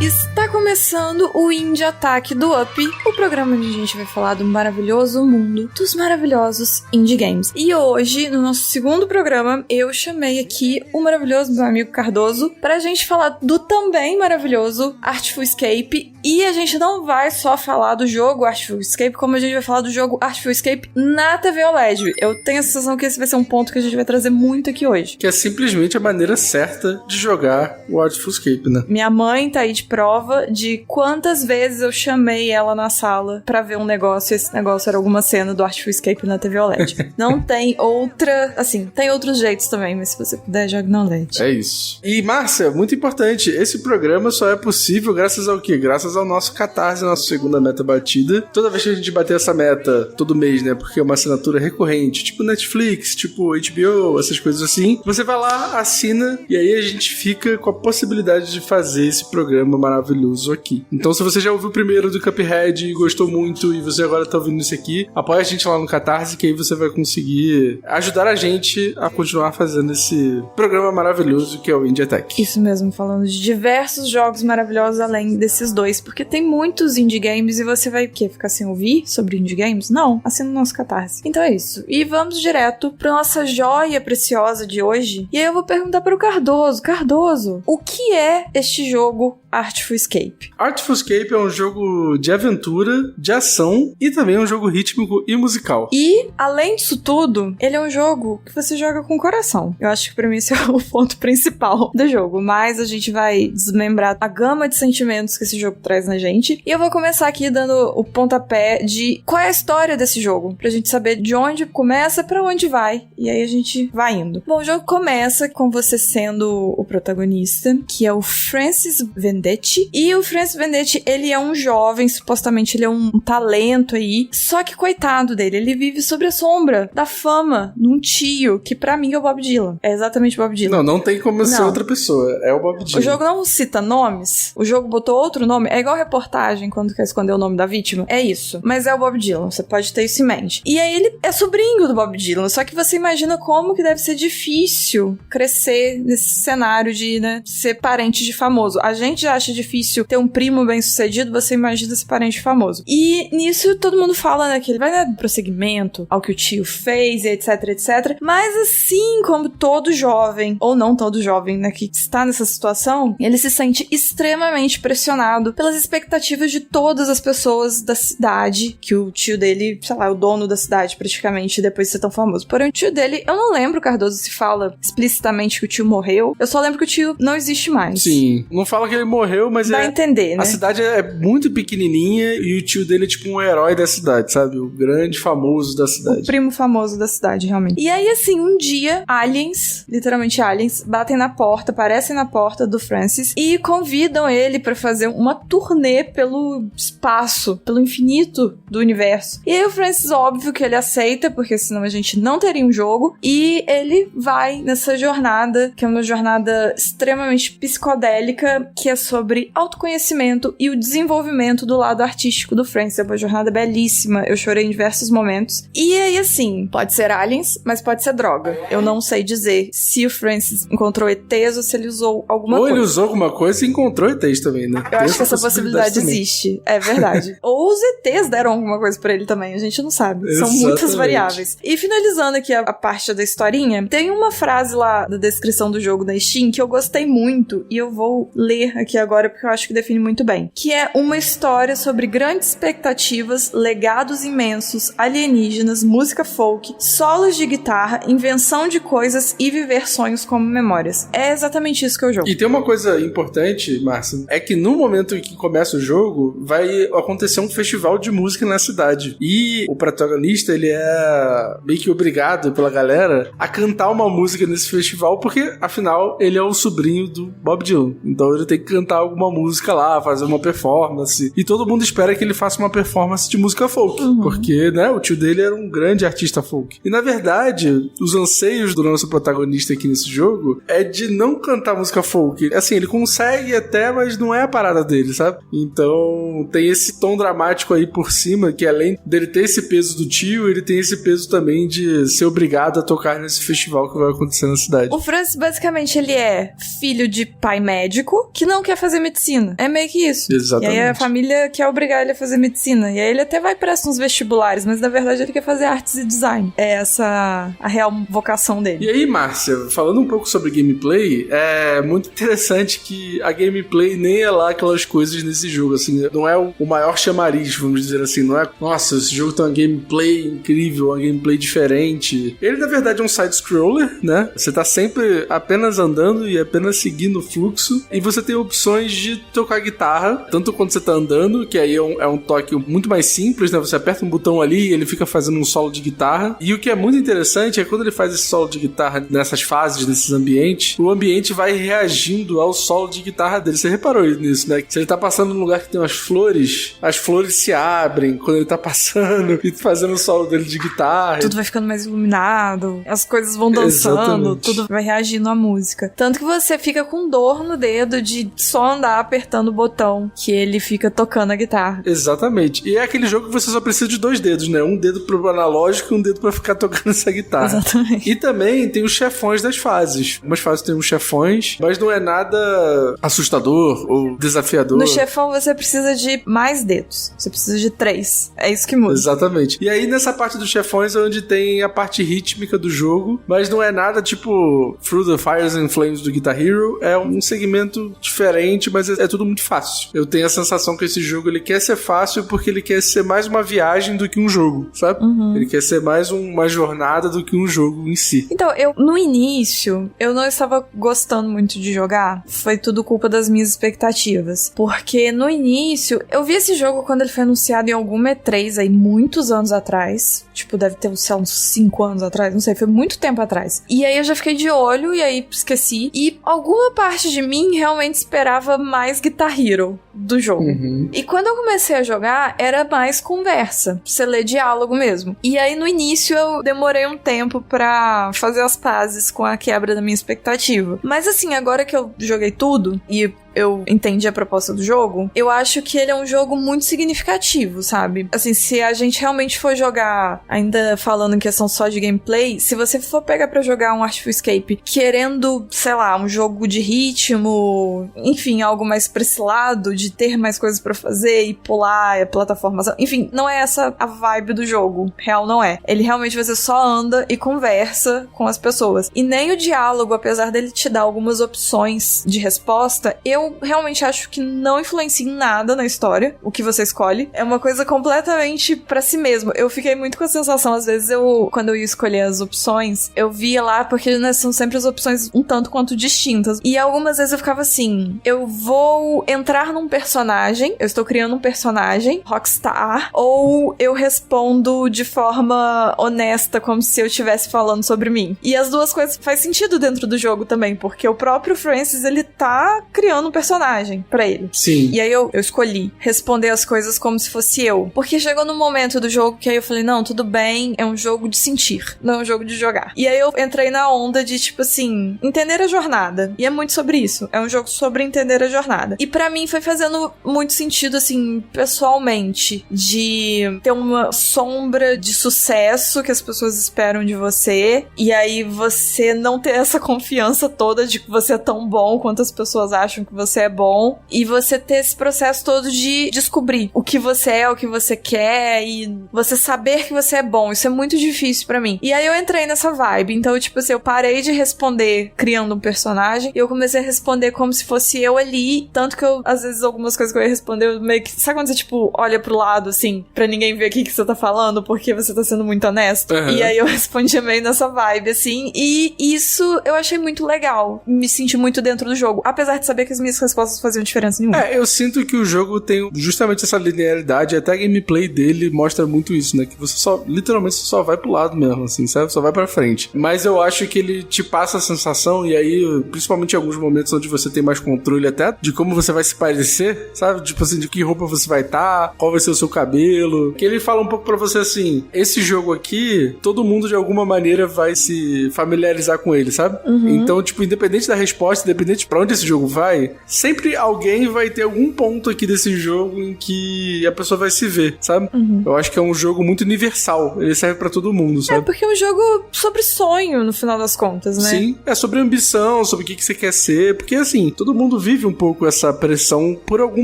Está começando o Indie Ataque do Up, o programa onde a gente vai falar do maravilhoso mundo dos maravilhosos indie games. E hoje, no nosso segundo programa, eu chamei aqui o maravilhoso meu amigo Cardoso pra gente falar do também maravilhoso Artful Escape. E a gente não vai só falar do jogo Artful Escape, como a gente vai falar do jogo Artful Escape na TV OLED. Eu tenho a sensação que esse vai ser um ponto que a gente vai trazer muito aqui hoje. Que é simplesmente a maneira certa de jogar o Artful Escape, né? Minha mãe tá aí de prova de quantas vezes eu chamei ela na sala pra ver um negócio, e esse negócio era alguma cena do Artful Escape na TV OLED. Não tem outra, assim, tem outros jeitos também, mas se você puder, jogue na OLED. É isso. E, Márcia, muito importante, esse programa só é possível graças ao quê? Graças ao nosso Catarse, nossa segunda meta batida. Toda vez que a gente bater essa meta, todo mês, né, porque é uma assinatura recorrente, tipo Netflix, tipo HBO, essas coisas assim, você vai lá, assina, e aí a gente fica com a possibilidade de fazer esse programa maravilhoso aqui. Então, se você já ouviu o primeiro do Cuphead e gostou muito, e você agora tá ouvindo isso aqui, apoia a gente lá no Catarse, que aí você vai conseguir ajudar a gente a continuar fazendo esse programa maravilhoso que é o Indie Attack. Isso mesmo, falando de diversos jogos maravilhosos além desses dois, porque tem muitos indie games e você vai, ficar sem ouvir sobre indie games? Não, assina o nosso Catarse. Então é isso. E vamos direto pra nossa joia preciosa de hoje. E aí eu vou perguntar para o Cardoso. Cardoso, o que é este jogo Artful Escape? Artful Escape é um jogo de aventura, de ação e também um jogo rítmico e musical. E, além disso tudo, ele é um jogo que você joga com o coração. Eu acho que pra mim esse é o ponto principal do jogo, mas a gente vai desmembrar a gama de sentimentos que esse jogo traz na gente. E eu vou começar aqui dando o pontapé de qual é a história desse jogo, pra gente saber de onde começa pra onde vai. E aí a gente vai indo. Bom, o jogo começa com você sendo o protagonista, que é o Francis Vendetti. E o Francis Vendetti, ele é um jovem, supostamente ele é um talento aí, só que coitado dele, ele vive sob a sombra da fama de um tio, que pra mim é o Bob Dylan. É exatamente o Bob Dylan. Não tem como ser outra pessoa, é o Bob Dylan. O jogo não cita nomes, o jogo botou outro nome, é igual reportagem quando quer esconder o nome da vítima, é isso. Mas é o Bob Dylan, você pode ter isso em mente. E aí ele é sobrinho do Bob Dylan, só que você imagina como que deve ser difícil crescer nesse cenário de, né, ser parente de famoso. A gente já acha difícil ter um primo bem-sucedido, você imagina ser parente famoso. E nisso todo mundo fala, né, que ele vai dar prosseguimento ao que o tio fez, etc, etc. Mas assim como todo jovem, ou não todo jovem, né, que está nessa situação, ele se sente extremamente pressionado pelas expectativas de todas as pessoas da cidade, que o tio dele, sei lá, é o dono da cidade praticamente, depois de ser tão famoso. Porém, o tio dele, eu não lembro, Cardoso, se fala explicitamente que o tio morreu. Eu só lembro que o tio não existe mais. Sim, não fala que ele morreu, mas dá a entender, né? A cidade é muito pequenininha e o tio dele é tipo um herói da cidade, sabe? O grande famoso da cidade. O primo famoso da cidade, realmente. E aí, assim, um dia, aliens, literalmente aliens, batem na porta, aparecem na porta do Francis e convidam ele pra fazer uma turnê pelo espaço, pelo infinito do universo. E aí o Francis, óbvio que ele aceita, porque senão a gente não teria um jogo, e ele vai nessa jornada, que é uma jornada extremamente psicodélica, que é sobre autoconhecimento e o desenvolvimento do lado artístico do Francis. É uma jornada belíssima, eu chorei em diversos momentos. E aí, assim, pode ser aliens, mas pode ser droga. Eu não sei dizer se o Francis encontrou ETs ou se ele usou alguma coisa. Ou ele usou alguma coisa e encontrou ETs também, né? Eu acho que essa possibilidade existe. É verdade. Ou os ETs deram alguma coisa pra ele também, a gente não sabe. São muitas variáveis. E finalizando aqui a parte da historinha, tem uma frase lá da descrição do jogo da Steam que eu gostei muito e eu vou ler aqui agora porque eu acho que define muito bem. Que é uma história sobre grandes expectativas, legados imensos, alienígenas, música folk, solos de guitarra, invenção de coisas e viver sonhos como memórias. É exatamente isso que é o jogo. E tem uma coisa importante, Márcio, é que no momento em que começa o jogo, vai acontecer um festival de música na cidade. E o protagonista, ele é meio que obrigado pela galera a cantar uma música nesse festival, porque, afinal, ele é o sobrinho do Bob Dylan. Então ele tem que cantar alguma música lá, fazer uma performance. E todo mundo espera que ele faça uma performance de música folk. Porque, né, o tio dele era um grande artista folk. E, na verdade, os anseios do nosso protagonista aqui nesse jogo é de não cantar música folk. Assim, ele consegue até, mas não é a parada dele, sabe? Então, tem esse tom dramático aí por cima, que além dele ter esse peso do tio, ele tem esse peso também de ser obrigado a tocar nesse festival que vai acontecer na cidade. O Francis, basicamente, ele é filho de pai médico, que não quer quer fazer medicina. É meio que isso. Exatamente. E aí a família quer obrigar ele a fazer medicina. E aí ele até vai prestar uns vestibulares, mas na verdade ele quer fazer artes e design. É essa a real vocação dele. E aí, Márcia, falando um pouco sobre gameplay, é muito interessante que a gameplay nem é lá aquelas coisas nesse jogo, assim, não é o maior chamariz, vamos dizer assim, não é, nossa, esse jogo tem uma gameplay incrível, uma gameplay diferente. Ele, na verdade, é um side-scroller, né? Você tá sempre apenas andando e apenas seguindo o fluxo, e você tem opções de tocar guitarra, tanto quando você tá andando, que aí é um toque muito mais simples, né? Você aperta um botão ali e ele fica fazendo um solo de guitarra, e o que é muito interessante é quando ele faz esse solo de guitarra nessas fases, nesses ambientes, o ambiente vai reagindo ao solo de guitarra dele. Você reparou nisso, né? Se ele tá passando num lugar que tem umas flores, as flores se abrem quando ele tá passando e fazendo o solo dele de guitarra. Tudo vai ficando mais iluminado, as coisas vão dançando, exatamente, tudo vai reagindo à música. Tanto que você fica com dor no dedo de só andar apertando o botão que ele fica tocando a guitarra. Exatamente. E é aquele jogo que você só precisa de 2 dedos, né? Um dedo pro analógico e um dedo pra ficar tocando essa guitarra. Exatamente. E também tem os chefões das fases. Umas fases tem uns chefões, mas não é nada assustador ou desafiador. No chefão você precisa de mais dedos. Você precisa de 3. É isso que muda. Exatamente. E aí nessa parte dos chefões é onde tem a parte rítmica do jogo, mas não é nada tipo Through the Fires and Flames do Guitar Hero. É um segmento diferente, mas é tudo muito fácil. Eu tenho a sensação que esse jogo ele quer ser fácil porque ele quer ser mais uma viagem do que um jogo, sabe? Uhum. Ele quer ser mais uma jornada do que um jogo em si. Então, no início, eu não estava gostando muito de jogar. Foi tudo culpa das minhas expectativas. Porque no início, eu vi esse jogo quando ele foi anunciado em alguma E3 aí, muitos anos atrás. Tipo, deve ter, sei lá, uns 5 anos atrás, não sei, foi muito tempo atrás. E aí eu já fiquei de olho, e aí esqueci. E alguma parte de mim realmente esperava mais Guitar Hero do jogo. Uhum. E quando eu comecei a jogar, era mais conversa. Você lê diálogo mesmo. E aí no início eu demorei um tempo pra fazer as pazes com a quebra da minha expectativa. Mas assim, agora que eu joguei tudo e eu entendi a proposta do jogo, eu acho que ele é um jogo muito significativo, sabe? Assim, se a gente realmente for jogar, ainda falando em questão só de gameplay, se você for pegar pra jogar um Artful Escape querendo, sei lá, um jogo de ritmo, enfim, algo mais pra esse lado, de ter mais coisas pra fazer e pular, plataformas, enfim, não é essa a vibe do jogo. Real não é. Ele realmente você só anda e conversa com as pessoas. E nem o diálogo, apesar dele te dar algumas opções de resposta, eu realmente acho que não influencia em nada na história, o que você escolhe. É uma coisa completamente pra si mesmo. Eu fiquei muito com a sensação, às vezes, quando eu ia escolher as opções, eu via lá, porque né, são sempre as opções um tanto quanto distintas. E algumas vezes eu ficava assim, eu vou entrar num personagem, eu estou criando um personagem, Rockstar, ou eu respondo de forma honesta, como se eu estivesse falando sobre mim. E as duas coisas faz sentido dentro do jogo também, porque o próprio Francis, ele tá criando um personagem pra ele. Sim. E aí eu escolhi responder as coisas como se fosse eu. Porque chegou num momento do jogo que aí eu falei, não, tudo bem, é um jogo de sentir, não é um jogo de jogar. E aí eu entrei na onda de, tipo assim, entender a jornada. E é muito sobre isso. É um jogo sobre entender a jornada. E pra mim foi fazendo muito sentido, assim, pessoalmente, de ter uma sombra de sucesso que as pessoas esperam de você, e aí você não ter essa confiança toda de que você é tão bom quanto as pessoas acham que você é bom, e você ter esse processo todo de descobrir o que você é, o que você quer, e você saber que você é bom. Isso é muito difícil pra mim. E aí eu entrei nessa vibe, então, tipo assim, eu parei de responder criando um personagem, e eu comecei a responder como se fosse eu ali, tanto que eu, às vezes, algumas coisas que eu ia responder, eu meio que, sabe quando você, tipo, olha pro lado, assim, pra ninguém ver o que você tá falando, porque você tá sendo muito honesto? Uhum. E aí eu respondia meio nessa vibe, assim, e isso eu achei muito legal, me senti muito dentro do jogo, apesar de saber que as minhas respostas faziam diferença nenhuma. Eu sinto que o jogo tem justamente essa linearidade, até a gameplay dele mostra muito isso, né, que você só, literalmente, você só vai pro lado mesmo, assim, sabe, só vai pra frente. Mas eu acho que ele te passa a sensação, e aí, principalmente em alguns momentos onde você tem mais controle até de como você vai se parecer, sabe, tipo assim, de que roupa você vai estar, qual vai ser o seu cabelo, que ele fala um pouco pra você assim, esse jogo aqui, todo mundo de alguma maneira vai se familiarizar com ele, sabe? Uhum. Então, tipo, independente da resposta, independente pra onde esse jogo vai, sempre alguém vai ter algum ponto aqui desse jogo em que a pessoa vai se ver, sabe? Eu acho que é um jogo muito universal. Ele serve pra todo mundo, sabe? Porque é um jogo sobre sonho, no final das contas, né? Sim, é sobre ambição, sobre o que você quer ser, porque assim, todo mundo vive um pouco essa pressão por algum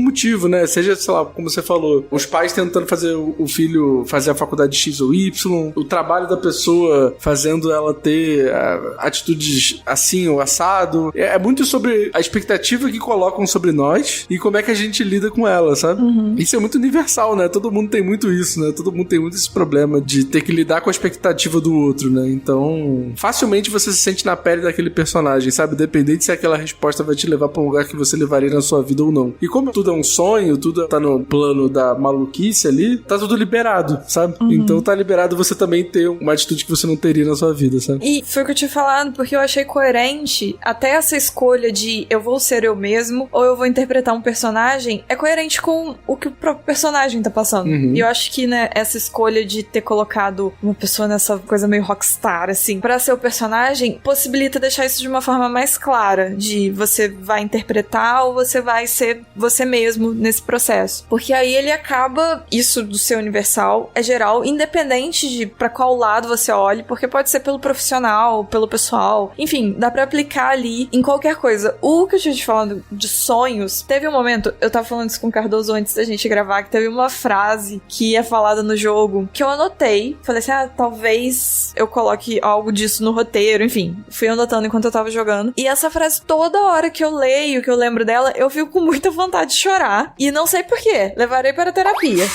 motivo, né? Seja, sei lá, como você falou, os pais tentando fazer o filho fazer a faculdade X ou Y, o trabalho da pessoa fazendo ela ter atitudes assim ou assado. É muito sobre a expectativa que colocam sobre nós e como é que a gente lida com ela, sabe? Isso é muito universal, né? Todo mundo tem muito isso, né? Todo mundo tem muito esse problema de ter que lidar com a expectativa do outro, né? Então, facilmente você se sente na pele daquele personagem, sabe? Dependente se aquela resposta vai te levar pra um lugar que você levaria na sua vida ou não. E como tudo é um sonho, tudo tá no plano da maluquice ali, tá tudo liberado, sabe? Então tá liberado você também ter uma atitude que você não teria na sua vida, sabe? E foi o que eu tinha falado, porque eu achei coerente até essa escolha de eu vou ser eu mesmo ou eu vou interpretar um personagem, é coerente com o que o próprio personagem tá passando. E eu acho que, né, essa escolha de ter colocado uma pessoa nessa coisa meio rockstar, assim, pra ser o personagem, possibilita deixar isso de uma forma mais clara, de você vai interpretar ou você vai ser você mesmo nesse processo. Porque aí ele acaba, isso do ser universal, é geral, independente de pra qual lado você olhe, porque pode ser pelo profissional, pelo pessoal, enfim, dá pra aplicar ali em qualquer coisa. O que eu tinha te falando de sonhos, teve um momento, eu tava falando isso com o Cardoso antes da gente gravar, que teve uma frase que é falada no jogo, que eu anotei, falei assim, talvez eu coloque algo disso no roteiro, enfim, fui anotando enquanto eu tava jogando, e essa frase, toda hora que eu leio, que eu lembro dela, eu fico com muita vontade de chorar, e não sei porquê, levarei para terapia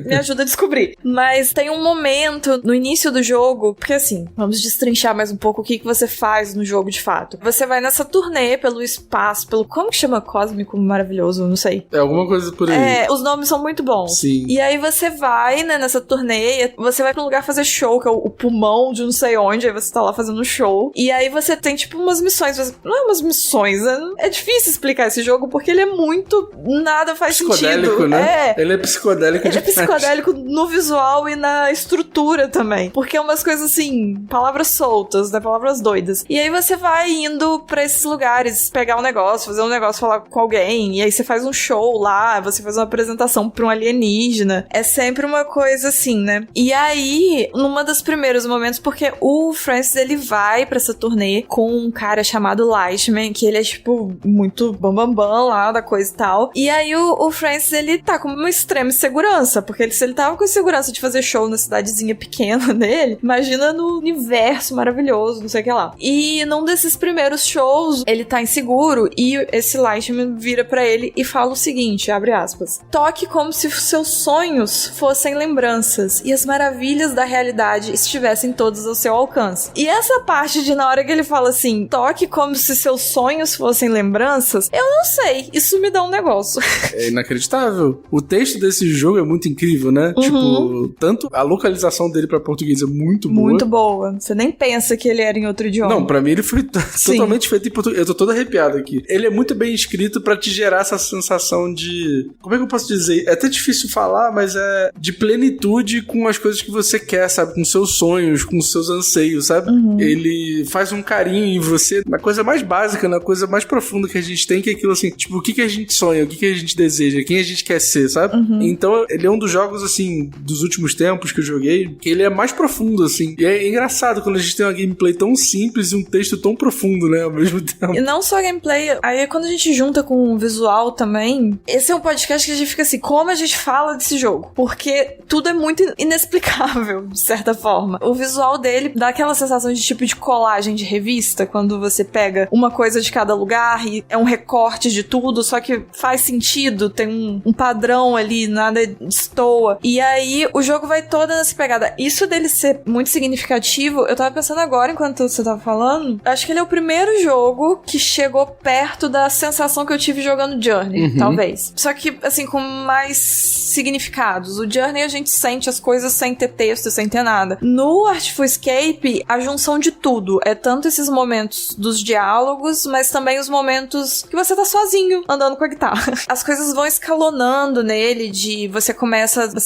me ajuda a descobrir, mas tem um momento no início do jogo, porque assim, vamos destrinchar mais um pouco o que você faz no jogo de fato. Você vai nessa turnê pelo espaço, como que chama? Cósmico Maravilhoso, não sei. É alguma coisa por aí. Os nomes são muito bons. Sim. E aí você vai, né, nessa turnê, você vai pra um lugar fazer show, que é o pulmão de não sei onde, aí você tá lá fazendo show, e aí você tem, tipo, umas missões, não é umas missões, é difícil explicar esse jogo, porque ele é muito, nada faz sentido. Né? Ele é psicodélico Ele é psicodélico no visual e na estrutura também, porque é umas coisas assim, palavras soltas, né, palavras doidas. E aí você vai indo pra esses lugares, pegar um negócio, fazer um negócio, falar com alguém, e aí você faz um show lá, você faz uma apresentação pra um alienígena. É sempre uma coisa assim, né? E aí, numa dos primeiros momentos, porque o Francis, ele vai pra essa turnê com um cara chamado Lightman, que ele é, tipo, muito bambambam lá da coisa e tal. E aí o Francis, ele tá com uma extrema insegurança, porque se ele tava com insegurança de fazer show na cidadezinha pequena dele, imagina no universo maravilhoso, não sei o que lá. E num desses primeiros shows, ele tá inseguro e esse Lightman vira pra ele e fala o seguinte, abre aspas, toque como se seus sonhos fossem lembranças e as maravilhas da realidade estivessem todas ao seu alcance. E essa parte de na hora que ele fala assim, toque como se seus sonhos fossem lembranças, eu não sei, isso me dá um negócio. É inacreditável. O texto desse jogo é muito incrível, né? Tipo, tanto a localização dele pra português é muito boa. Muito boa. Você nem pensa que ele era em outro idioma. Não, pra mim ele foi totalmente feito em português. Eu tô todo arrepiado aqui. Ele é muito bem escrito pra te gerar essa sensação de... Como é que eu posso dizer? É até difícil falar, mas é de plenitude com as coisas que você quer, sabe? Com seus sonhos, com seus anseios, sabe? Ele faz um carinho em você na coisa mais básica, na coisa mais profunda que a gente tem, que é aquilo assim, tipo, o que a gente sonha, o que a gente deseja, quem a gente quer ser, sabe? Então, ele é um dos jogos, assim, dos últimos tempos que eu joguei, que ele é mais profundo, assim. E é engraçado quando a gente tem uma gameplay tão simples e um texto tão profundo, né? Ao mesmo tempo. E não só gameplay, aí quando a gente junta com o visual também, esse é um podcast que a gente fica assim, como a gente fala desse jogo? Porque tudo é muito inexplicável, de certa forma. O visual dele dá aquela sensação de tipo de colagem de revista, quando você pega uma coisa de cada lugar e é um recorte de tudo, só que faz sentido, tem um padrão ali, nada destoa. E aí o jogo vai toda nessa pegada. Isso dele ser muito significativo, eu tava pensando agora, enquanto você tava falando, acho que ele é o primeiro jogo que chegou perto da sensação que eu tive jogando Journey, talvez. Só que, assim, com mais significados. O Journey a gente sente as coisas sem ter texto, sem ter nada. No Artful Escape, a junção de tudo. É tanto esses momentos dos diálogos, mas também os momentos que você tá sozinho andando com a guitarra. As coisas vão escalonando nele, de você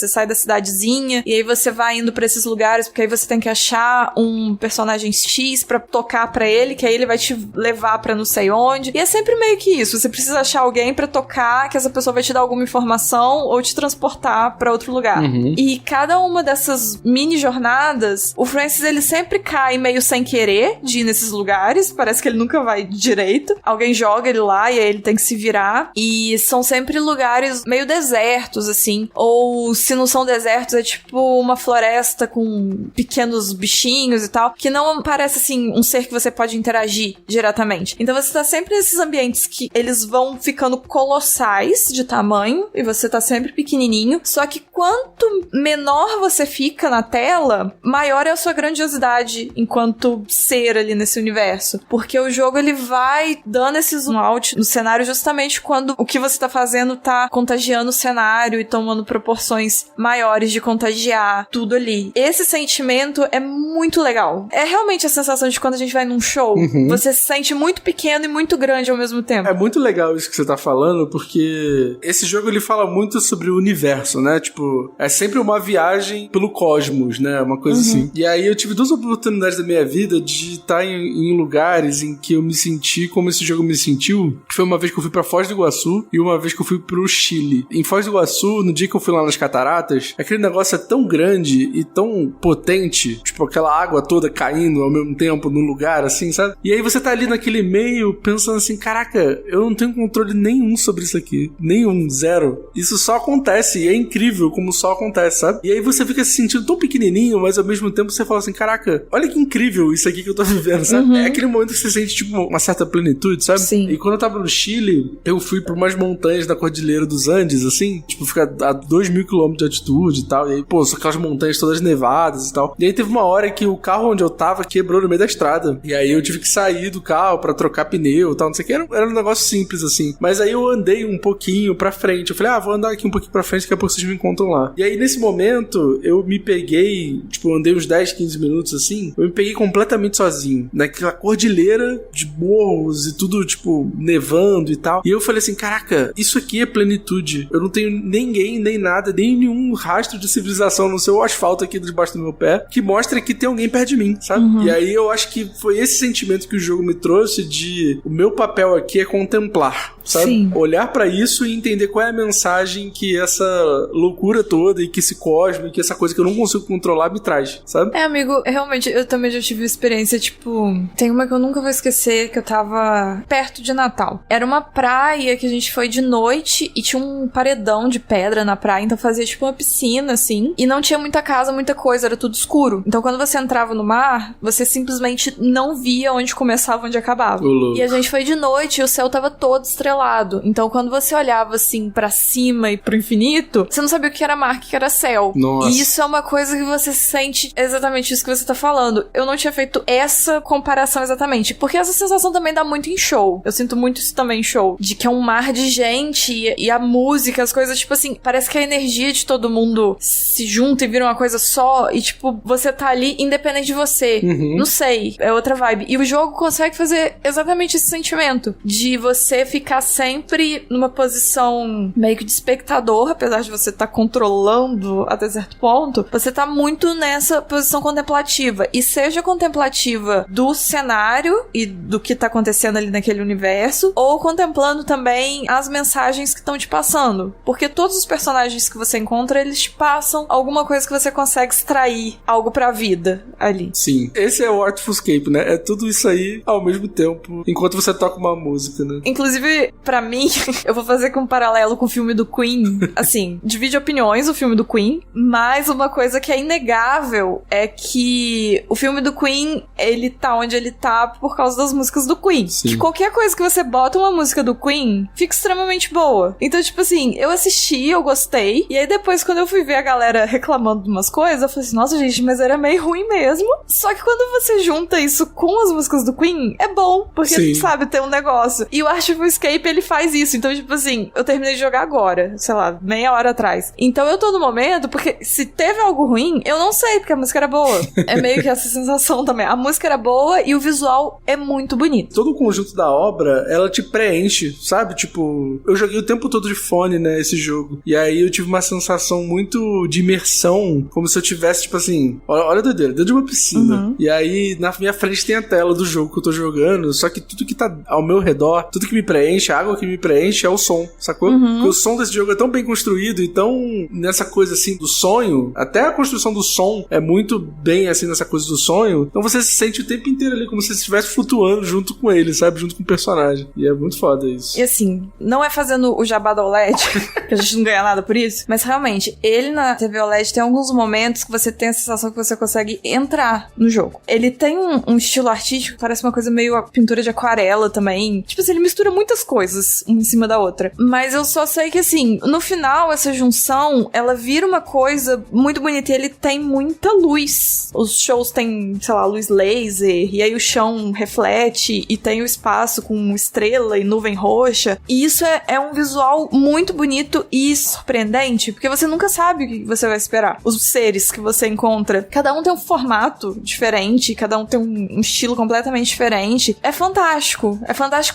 sai da cidadezinha, e aí você vai indo pra esses lugares, porque aí você tem que achar um personagem X pra tocar pra ele, que aí ele vai te levar pra não sei onde. E é sempre sempre meio que isso. Você precisa achar alguém pra tocar, que essa pessoa vai te dar alguma informação ou te transportar pra outro lugar. E cada uma dessas mini jornadas, o Francis, ele sempre cai meio sem querer de ir nesses lugares. Parece que ele nunca vai direito. Alguém joga ele lá e aí ele tem que se virar. E são sempre lugares meio desertos, assim. Ou se não são desertos, é tipo uma floresta com pequenos bichinhos e tal, que não parece, assim, um ser que você pode interagir diretamente. Então você tá sempre nesses ambientes que eles vão ficando colossais de tamanho e você tá sempre pequenininho. Só que quanto menor você fica na tela, maior é a sua grandiosidade enquanto ser ali nesse universo. Porque o jogo, ele vai dando esse zoom out no cenário justamente quando o que você tá fazendo tá contagiando o cenário e tomando proporções maiores de contagiar tudo ali. Esse sentimento é muito legal. É realmente a sensação de quando a gente vai num show, você se sente muito pequeno e muito grande ao mesmo tempo. É muito legal isso que você tá falando, porque esse jogo, ele fala muito sobre o universo, né? Tipo, é sempre uma viagem pelo cosmos, né? Uma coisa assim. E aí eu tive duas oportunidades da minha vida de estar em lugares em que eu me senti como esse jogo me sentiu. Foi uma vez que eu fui pra Foz do Iguaçu e uma vez que eu fui pro Chile. Em Foz do Iguaçu, no dia que eu fui lá nas cataratas, aquele negócio é tão grande e tão potente, tipo aquela água toda caindo ao mesmo tempo num lugar, assim, sabe? E aí você tá ali naquele meio pensando assim, caraca, eu não tenho controle nenhum sobre isso aqui. Nenhum, zero. Isso só acontece e é incrível como só acontece, sabe? E aí você fica se sentindo tão pequenininho, mas ao mesmo tempo você fala assim, caraca, olha que incrível isso aqui que eu tô vivendo, sabe? É aquele momento que você sente, tipo, uma certa plenitude, sabe? Sim. E quando eu tava no Chile, eu fui pra umas montanhas da Cordilheira dos Andes, assim, tipo, fica a 2.000 km de altitude e tal, e aí, pô, são aquelas montanhas todas nevadas e tal. E aí teve uma hora que o carro onde eu tava quebrou no meio da estrada. E aí eu tive que sair do carro pra trocar pneu e tal, não sei o que. Era um negócio simples, assim. Mas aí eu andei um pouquinho pra frente. Eu falei, vou andar aqui um pouquinho pra frente, daqui a pouco vocês me encontram lá. E aí, nesse momento, eu me peguei, tipo, eu andei uns 10, 15 minutos, assim, eu me peguei completamente sozinho. Naquela cordilheira de morros e tudo, tipo, nevando e tal. E eu falei assim, caraca, isso aqui é plenitude. Eu não tenho ninguém, nem nada, nem nenhum rastro de civilização no seu asfalto aqui debaixo do meu pé, que mostra que tem alguém perto de mim, sabe? E aí eu acho que foi esse sentimento que o jogo me trouxe de o meu papel aqui é contemplar, sabe? Sim. Olhar pra isso e entender qual é a mensagem que essa loucura toda e que esse cosmo e que essa coisa que eu não consigo controlar me traz, sabe? Amigo, realmente, eu também já tive experiência, tipo, tem uma que eu nunca vou esquecer, que eu tava perto de Natal. Era uma praia que a gente foi de noite e tinha um paredão de pedra na praia, então fazia tipo uma piscina, assim, e não tinha muita casa, muita coisa, era tudo escuro. Então quando você entrava no mar, você simplesmente não via onde começava, onde acabava. E a gente foi de noite e o céu tava todo estrelado. Então quando você olhava assim pra cima e pro infinito, você não sabia o que era mar, o que era céu. Nossa. E isso é uma coisa que você sente exatamente isso que você tá falando. Eu não tinha feito essa comparação exatamente, porque essa sensação também dá muito em show. Eu sinto muito isso também em show, de que é um mar de gente e a música, as coisas, tipo assim, parece que a energia de todo mundo se junta e vira uma coisa só e, tipo, você tá ali independente de você. Não sei, é outra vibe. E o jogo consegue fazer exatamente esse sentimento de você ficar sempre numa posição meio que de espectador, apesar de você estar controlando até certo ponto, você tá muito nessa posição contemplativa. E seja contemplativa do cenário e do que tá acontecendo ali naquele universo, ou contemplando também as mensagens que estão te passando. Porque todos os personagens que você encontra, eles te passam alguma coisa que você consegue extrair algo pra vida ali. Sim. Esse é o Artful Escape, né? É tudo isso aí ao mesmo tempo, enquanto você toca uma música, né? Inclusive, pra mim, eu vou fazer com um paralelo com o filme do Queen. Assim, divide opiniões o filme do Queen, mas uma coisa que é inegável é que o filme do Queen, ele tá onde ele tá por causa das músicas do Queen. Sim. Que qualquer coisa que você bota uma música do Queen, fica extremamente boa. Então, tipo assim, eu assisti, eu gostei, e aí depois, quando eu fui ver a galera reclamando de umas coisas, eu falei assim, nossa, gente, mas era meio ruim mesmo. Só que quando você junta isso com as músicas do Queen, é bom, porque, Sim. sabe, tem um negócio. E o Artful Escape, ele faz isso. Então, tipo assim, eu terminei de jogar agora, sei lá, meia hora atrás. Então eu tô no momento, porque se teve algo ruim, eu não sei, porque a música era boa. É meio que essa sensação também. A música era boa e o visual é muito bonito. Todo o conjunto da obra, ela te preenche, sabe? Tipo, eu joguei o tempo todo de fone, né, esse jogo. E aí eu tive uma sensação muito de imersão, como se eu tivesse, tipo assim, olha a doideira, dentro de uma piscina. E aí, na minha frente tem a tela do jogo que eu tô jogando, só que tudo que tá ao meu redor, tudo que me preenche, a água que me preenche é o som, sacou? Porque o som desse jogo é tão bem construído e tão nessa coisa assim do sonho, até a construção do som é muito bem assim nessa coisa do sonho, então você se sente o tempo inteiro ali como se você estivesse flutuando junto com ele, sabe? Junto com o personagem. E é muito foda isso. E assim, não é fazendo o jabá da OLED, que a gente não ganha nada por isso, mas realmente, ele na TV OLED tem alguns momentos que você tem a sensação que você consegue entrar no jogo. Ele tem um estilo artístico que parece uma coisa meio pintura de aquarela também. Tipo assim, ele mistura muitas coisas uma em cima da outra. Mas eu só sei que assim, no final, essa junção, ela vira uma coisa muito bonita e ele tem muita luz. Os shows têm, sei lá, luz laser, e aí o chão reflete, e tem o espaço com estrela e nuvem roxa. E isso é um visual muito bonito e surpreendente, porque você nunca sabe o que você vai esperar. Os seres que você encontra, cada um tem um formato diferente, cada um tem um estilo completamente diferente. É fantástico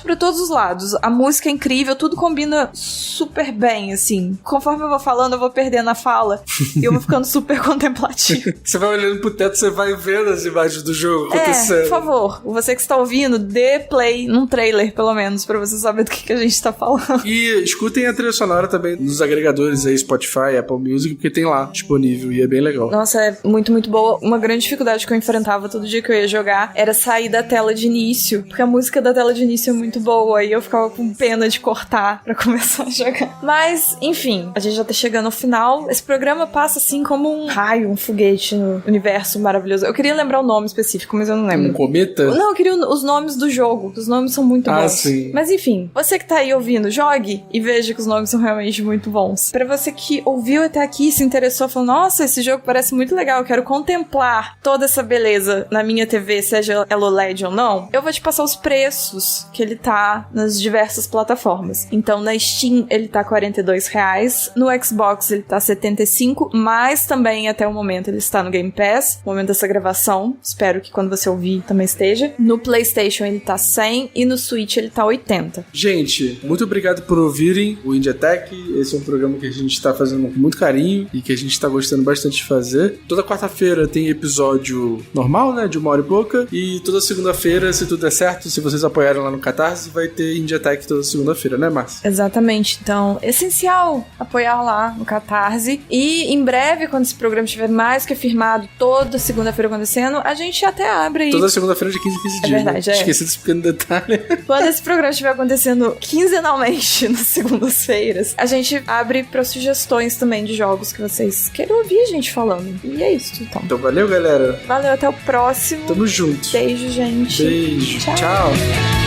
pra todos os lados. A música é incrível, tudo combina super bem, assim. Conforme eu vou falando, eu vou perdendo a fala e eu vou ficando super contemplativo. Você vai olhando pro teto, você vai vendo as imagens do jogo acontecendo. Por favor, você que está ouvindo, dê play num trailer, pelo menos, pra você saber do que a gente tá falando. E escutem a trilha sonora também nos agregadores aí, Spotify, Apple Music, porque tem lá disponível e é bem legal. Nossa, é muito, muito boa. Uma grande dificuldade que eu enfrentava todo dia que eu ia jogar era sair da tela de início, porque a música da tela de início é muito boa e eu ficava com pena de cortar pra começar a jogar. Mas, enfim, a gente já tá chegando ao final. Esse programa passa assim como um raio, um foguete no universo maravilhoso. Eu queria lembrar o nome específico, mas eu não lembro. Um cometa? Não, eu queria os nomes do jogo. Os nomes são muito bons. Sim. Mas enfim, você que tá aí ouvindo, jogue e veja que os nomes são realmente muito bons. Pra você que ouviu até aqui e se interessou, falou, nossa, esse jogo parece muito legal, eu quero contemplar toda essa beleza na minha TV, seja ela OLED ou não, eu vou te passar os preços que ele tá nas diversas plataformas. Então, na Steam, ele tá R$42, no Xbox ele tá R$75, mas também, até o momento, ele está no Game Pass, no momento dessa gravação, espero que quando você ouvir também esteja. No PlayStation ele tá 100 e no Switch ele tá 80. Gente, muito obrigado por ouvirem o Indie Attack. Esse é um programa que a gente tá fazendo com muito carinho e que a gente tá gostando bastante de fazer. Toda quarta-feira tem episódio normal, né, de 1 hora e pouca, e toda segunda-feira, se tudo der certo, se vocês apoiarem lá no Catarse, vai ter Indie Attack toda segunda-feira, né, Márcia? Exatamente, então, essencial apoiar lá no Catarse, e em breve, quando esse programa estiver mais que firmado, toda segunda-feira acontecendo, a gente até abre aí. Toda segunda-feira de 15 em 15 dias, verdade, né? Esqueci desse pequeno detalhe. Quando esse programa estiver acontecendo quinzenalmente nas segundas-feiras, a gente abre para sugestões também de jogos que vocês queiram ouvir a gente falando. E é isso, então. Então valeu, galera. Valeu, até o próximo. Tamo junto. Beijo, gente. Beijo. Tchau.